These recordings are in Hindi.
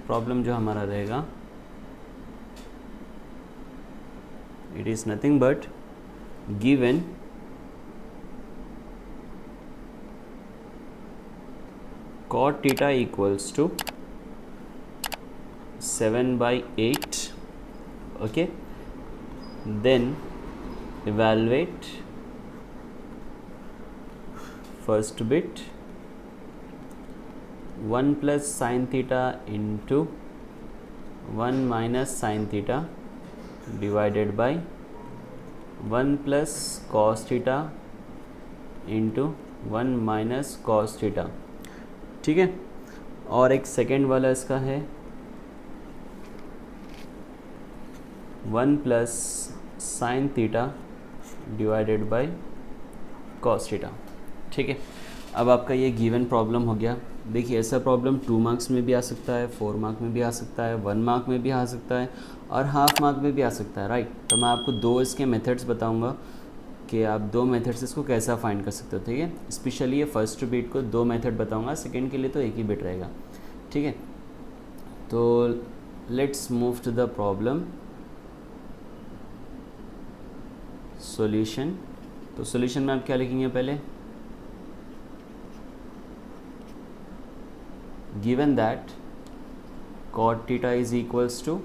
प्रॉब्लम जो हमारा रहेगा, it is nothing but given cot theta equals to 7/8. Okay, then evaluate first bit 1 plus sin theta into 1 minus sin theta divided by 1 plus cos theta into 1 minus cos theta. ठीक है, और एक सेकेंड वाला इसका है 1 plus sine theta divided by cos theta. ठीक है, अब आपका ये गिवन प्रॉब्लम हो गया. देखिए ऐसा प्रॉब्लम 2 मार्क्स में भी आ सकता है, 4 मार्क में भी आ सकता है, 1 मार्क में भी आ सकता है और हाफ मार्क में भी आ सकता है. राइट, तो मैं आपको 2 इसके मेथड्स बताऊंगा कि आप 2 मेथड से इसको कैसा फाइंड कर सकते हो. ठीक है, स्पेशली ये फर्स्ट बिट को 2 मेथड बताऊंगा, सेकंड के लिए तो एक ही बिट रहेगा. ठीक है, तो let's move to the problem solution. तो सॉल्यूशन में आप क्या लिखेंगे, पहले given that cot theta is equals to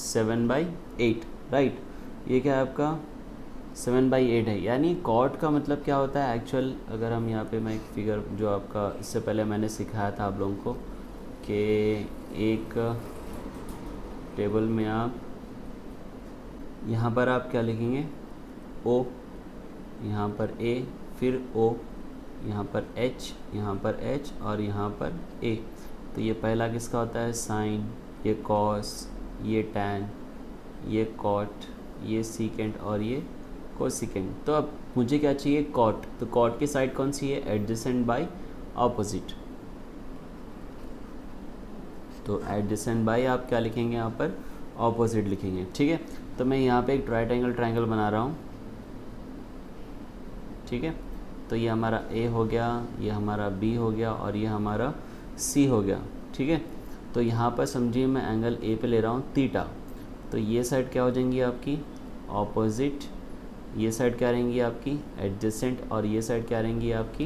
7/8. Right, ये क्या है आपका 7/8 है, यानी कॉट का मतलब क्या होता है एक्चुअल. अगर हम यहाँ पे मैं एक फिगर जो आपका इससे पहले मैंने सिखाया था आप लोगों को कि एक टेबल में आप यहाँ पर आप क्या लिखेंगे O, यहाँ पर A, फिर O, यहाँ पर H, यहाँ पर H और यहाँ पर A. तो ये पहला किसका होता है साइन, ये कॉस, ये टैन, ये कॉट, ये सीकेंट और ये कोसिकेंट. तो अब मुझे क्या चाहिए कॉट. तो कॉट की साइड कौन सी है, एडजेसेंट बाय ऑपोजिट. तो एडजेसेंट बाय आप क्या लिखेंगे यहाँ पर, ऑपोजिट लिखेंगे. ठीक है, तो मैं यहाँ पे एक ट्रायंगल बना रहा हूँ. ठीक है, तो ये हमारा A हो गया, ये हमारा B हो गया और ये हमारा C हो गया. ठीक है, तो यहाँ पर समझिए मैं एंगल A पे ले रहा हूँ थीटा. तो ये साइड क्या हो जाएंगी आपकी ऑपोजिट, ये साइड क्या रहेंगी आपकी एडजेसेंट और ये साइड क्या रहेंगी आपकी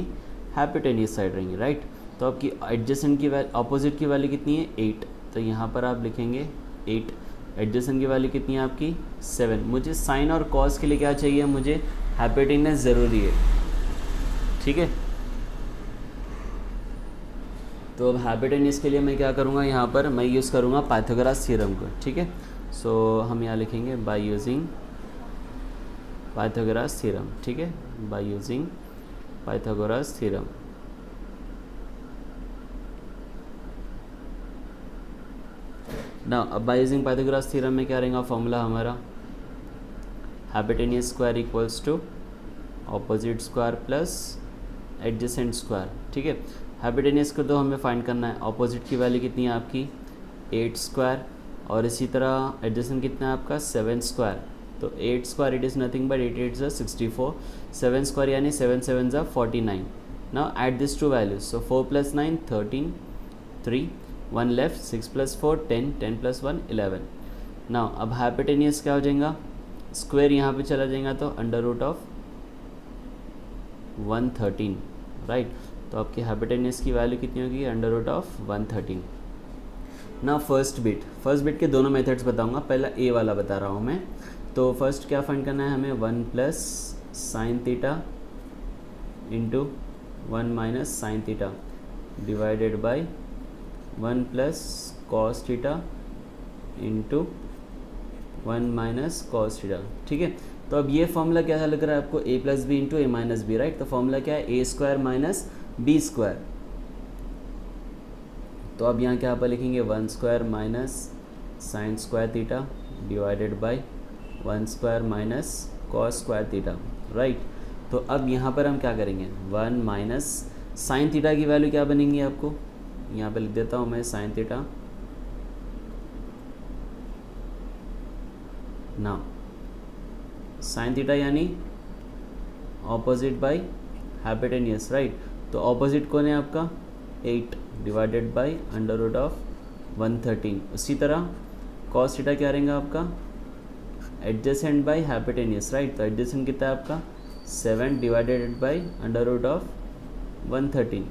हाइपोटेन्यूस साइड रहेंगी. राइट, तो आपकी एडजेसेंट की वैल्यू ऑपोजिट की वैल्यू कितनी है 8. तो यहाँ पर आप लिखेंगे 8. एडजेसेंट की वैल्यू कितनी है आपकी 7. मुझे साइन और कॉस के लिए क्या चाहिए, मुझे हाइपोटेन्यूस ज़रूरी है. ठीक है, तो अब हाइपोटेन्यूस के लिए मैं क्या करूँगा, यहाँ पर मैं यूज़ करूँगा पाइथागोरस थ्योरम को. ठीक है, सो हम यहाँ लिखेंगे बाय यूजिंग पाइथागोरस थ्योरम. ठीक है, बाय यूजिंग पाइथागोरस थ्योरम. ना अब बाय यूजिंग पाइथागोरस थ्योरम में क्या रहेगा फॉर्मूला हमारा, hypotenuse square equals to opposite square plus adjacent square. ठीक है, हाइपोटेन्यूस को तो हमें फाइंड करना है. ऑपोजिट की वैल्यू कितनी है आपकी 8 स्क्वायर और इसी तरह एडजेसेंट कितना है आपका 7 स्क्वायर. तो 8 square it is nothing but 8 8 ज़ा 64, 7 स्क्वायर यानी 7 7 ज़ा 49. Now add this to values. So 4 + 9 13, 3 1 left, 6 + 4 10, 10 + 1 11. Now अब हाइपोटेन्यूस क्या हो जाएगा, स्क्वायर यहाँ पे चला जाएगा तो √113. राइट, तो आपकी हाइपोटेन्यूस की वैल्यू कितनी होगी √113. ना फर्स्ट बिट के दोनों मेथड्स बताऊंगा. पहला ए वाला बता रहा हूँ मैं. तो फर्स्ट क्या फाइंड करना है हमें 1 plus sine theta into 1 minus sine theta divided by 1 plus cos theta into 1 minus cos theta. ठीक है, तो अब ये फॉर्मूला क्या लग रहा है आपको a plus B into A minus B. Right, तो फॉर्मूला क्या है a square minus B square. तो अब यहाँ क्या पर लिखेंगे 1 square minus sine square theta divided by 1 square minus cos square theta. Right, तो अब यहाँ पर हम क्या करेंगे 1 माइनस साइन थीटा की वैल्यू क्या बनेंगी आपको, यहाँ पे लिख देता हूँ मैं साइन थीटा. ना साइन थीटा यानी ऑपोजिट बाय हाइपोटेन्यूस. राइट, तो ऑपोजिट कौन है आपका 8 डिवाइडेड बाय √113. 113। उसी तरह कॉस थीटा क्या रहेगा आपका, एडजेसेंट बाई हाइपोटेन्यूस, राइट। तो एडजेसेंट कितना है आपका 7 divided by under root of 113,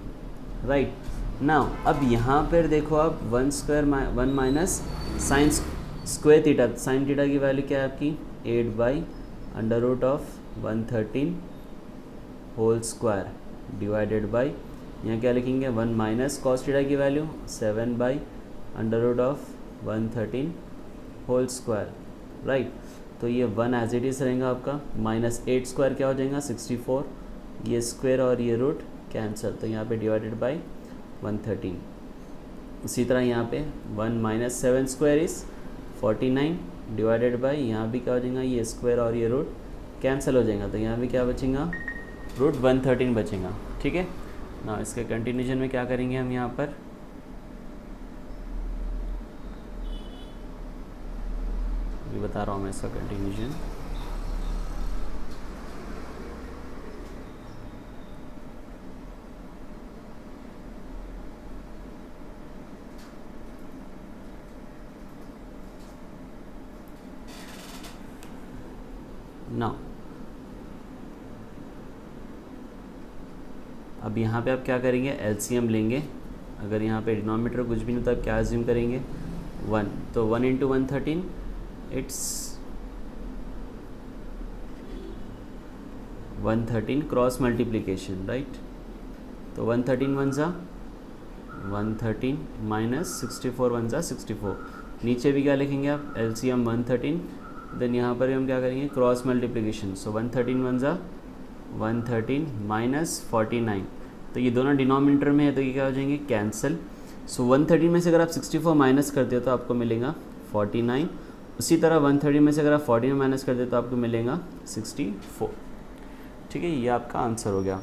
right. Now अब यहाँ पर देखो आप 1 minus sine square theta, sine theta की वैल्यू क्या है आपकी 8 by under root of 113 whole square divided by, यहाँ क्या लिखेंगे 1 माइनस कॉस थीटा की value 7 by under root of 113 whole square, right. तो ये 1 एज इट इज़ रहेगा आपका, माइनस 8 स्क्वायर क्या हो जाएगा 64, ये स्क्वायर और ये रूट कैंसिल, तो यहाँ पे डिवाइडेड बाई 113। उसी तरह यहाँ पे 1 minus 7 square is 49 divided by, यहाँ भी क्या हो जाएगा ये स्क्वायर और ये रूट कैंसिल हो जाएगा, तो यहाँ भी क्या बचेगा रूट 113 बचेगा, ठीक है ना। इसके कंटिन्यूशन में क्या करेंगे हम यहाँ पर, ये बता रहा हूँ मैं इसका कंटिन्यूशन। ना अब यहाँ पे आप क्या करेंगे, एलसीएम लेंगे। अगर यहाँ पे डिनोमिनेटर कुछ भी नहीं तो आप क्या अज्यूम करेंगे 1, तो 1 into 113 it's 113 cross multiplication, right. तो 113 वन ज़ा 113 माइनस 64 वन ज़ा 64, नीचे भी क्या लिखेंगे आप एलसीएम 113, देन यहाँ पर भी हम क्या करेंगे क्रॉस मल्टीप्लिकेशन, सो 113 वन ज़ा 113 माइनस 49, तो ये दोनों डिनोमिनेटर में है तो ये क्या हो जाएंगे कैंसिल। सो 113 में से अगर आप 64 माइनस करते हो तो आपको मिलेगा 49, उसी तरह 130 में से अगर आप 40 में माइनस करते हो तो आपको मिलेगा 64, ठीक है। ये आपका आंसर हो गया।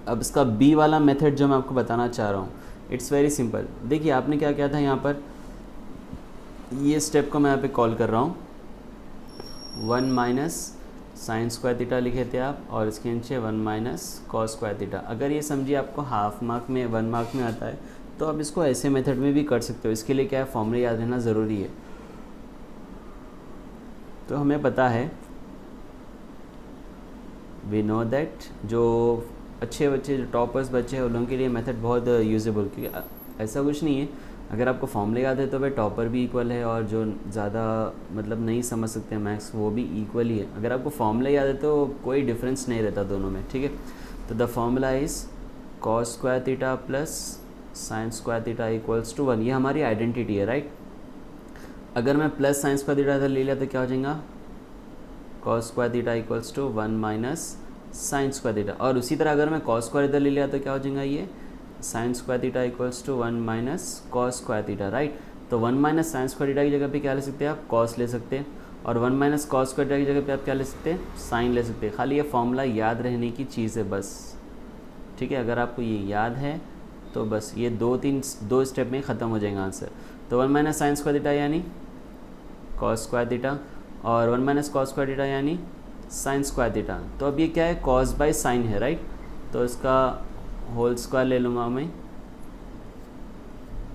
अब इसका बी वाला मेथड जो मैं आपको बताना चाह रहा हूँ, इट्स वेरी सिंपल। देखिए आपने क्या किया था यहाँ पर, ये स्टेप को मैं यहाँ पे कॉल कर रहा हूँ 1 माइनस साइन स्क्वायर थीटा लिखे थे आप, और इसके नीचे 1 माइनस कॉस स्क्वायर थीटा। अगर ये समझिए आपको हाफ मार्क में 1 मार्क में आता है तो आप इसको ऐसे मेथड में भी कर सकते हो। इसके लिए क्या है, फॉर्मूला याद रहना ज़रूरी है। तो हमें पता है, वी नो दैट जो अच्छे बच्चे जो टॉपर्स बच्चे हैं उन लोगों के लिए मेथड बहुत यूजेबल, क्योंकि ऐसा कुछ नहीं है अगर आपको फॉर्मूले याद है तो भाई टॉपर भी इक्वल है और जो ज़्यादा मतलब नहीं समझ सकते हैं मैथ्स वो भी इक्वल ही है। अगर आपको फॉर्मूला याद है तो कोई डिफरेंस नहीं रहता दोनों में, ठीक है। तो the formula is cos square theta plus sine square theta equals to 1, ये हमारी आइडेंटिटी है, राइट। अगर मैं प्लस साइन स्क्वायर थीटा इधर ले लिया तो क्या हो जाएगा cos square theta equals to 1 minus sine square theta, और उसी तरह अगर मैं कॉस स्क्वायर इधर ले लिया तो क्या हो जाएगा ये sine square theta equals to 1 minus cos square theta, right. तो 1 माइनस साइन स्क्वायर थीटा की जगह पे क्या ले सकते हैं आप कॉस ले सकते हैं, और 1 माइनस कॉस स्क्वायर थीटा की जगह पे आप क्या ले सकते हैं साइन ले सकते हैं। खाली ये फॉर्मूला याद रहने की चीज़ है बस, ठीक है। अगर आपको ये याद है तो बस ये दो स्टेप में ख़त्म हो जाएगा आंसर। तो 1 माइनस साइन स्क्वायर थीटा यानी कॉस स्क्वायर थीटा, और 1 माइनस कॉस स्क्वायर थीटा यानी साइन स्क्वायर थीटा। तो अब ये क्या है कॉस बाय साइन है, राइट। तो इसका होल स्क्वायर ले लूँगा मैं,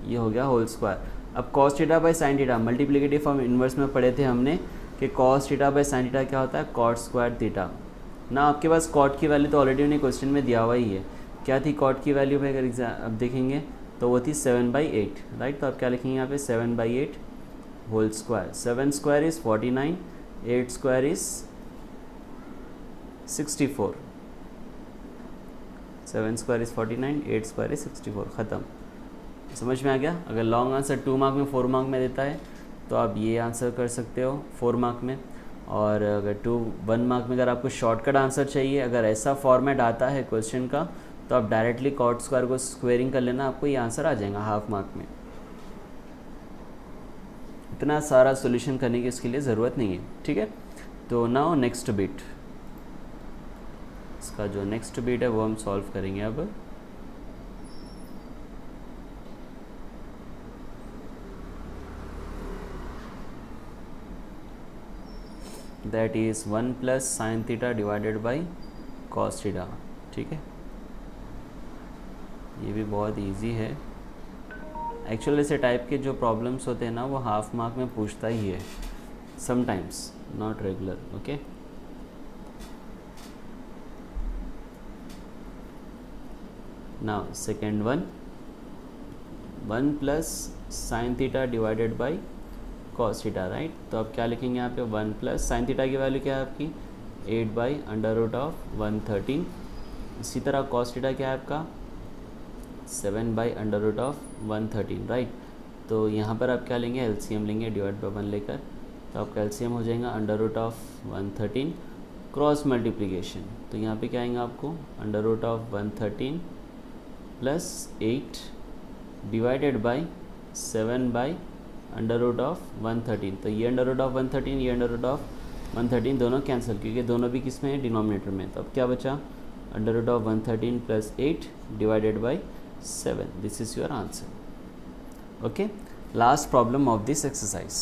ये हो गया होल स्क्वायर। अब cos theta by sine theta multiplicative form inverse में पढ़े थे हमने कि cos theta by sine theta क्या होता है कॉट स्क्वायर थीटा ना। आपके पास कॉट की वैल्यू तो ऑलरेडी उन्हें क्वेश्चन में दिया हुआ ही है। क्या थी कॉट की वैल्यू में, अगर अब देखेंगे तो वो थी 7/8, राइट। तो आप क्या लिखेंगे यहाँ पे 7/8 whole square. 7 square is 49, 8 square is 64, 7 square is 49, 8 square is 64, ख़त्म। समझ में आ गया। अगर लॉन्ग आंसर 2 मार्क में 4 मार्क में देता है तो आप ये आंसर कर सकते हो 4 मार्क में, और अगर 1 मार्क में अगर आपको शॉर्टकट आंसर चाहिए, अगर ऐसा फॉर्मेट आता है क्वेश्चन का तो आप डायरेक्टली कॉट स्क्वायर को स्क्वेयरिंग कर लेना, आपको ये आंसर आ जाएगा हाफ मार्क में। इतना सारा सॉल्यूशन करने की इसके लिए ज़रूरत नहीं है, ठीक है। तो नाउ नेक्स्ट बिट, इसका जो नेक्स्ट बिट है वो हम सॉल्व करेंगे अब। That is 1 plus sine theta divided by cos theta, ठीक है। ये भी बहुत इजी है। एक्चुअली ऐसे टाइप के जो प्रॉब्लम्स होते हैं ना वो हाफ मार्क में पूछता ही है sometimes, not regular. Okay, now second one, 1 plus sine theta divided by cos theta, right. तो अब क्या लिखेंगे यहाँ पे, 1 प्लस साइन थीटा की वैल्यू क्या है आपकी 8 बाई अंडर रूट ऑफ 113. इसी तरह कॉस थीटा क्या है आपका 7 by under root of 113, right. तो यहाँ पर आप क्या लेंगे, एलसीएम लेंगे डिवाइड बाई 1 लेकर. तो आपका एलसीएम हो जाएगा under root of 113 cross multiplication. तो यहाँ पे क्या आएगा आपको under root of 113 plus 8 divided by 7 by under root of 113. तो ये अंडर रूट ऑफ 113, ये अंडर रूट ऑफ 113 दोनों कैंसिल, क्योंकि दोनों भी किस में है, डिनोमिनेटर में. तो अब क्या बचा under root of 113 plus 8 divided by 7. This is your answer. Okay, last problem of this exercise.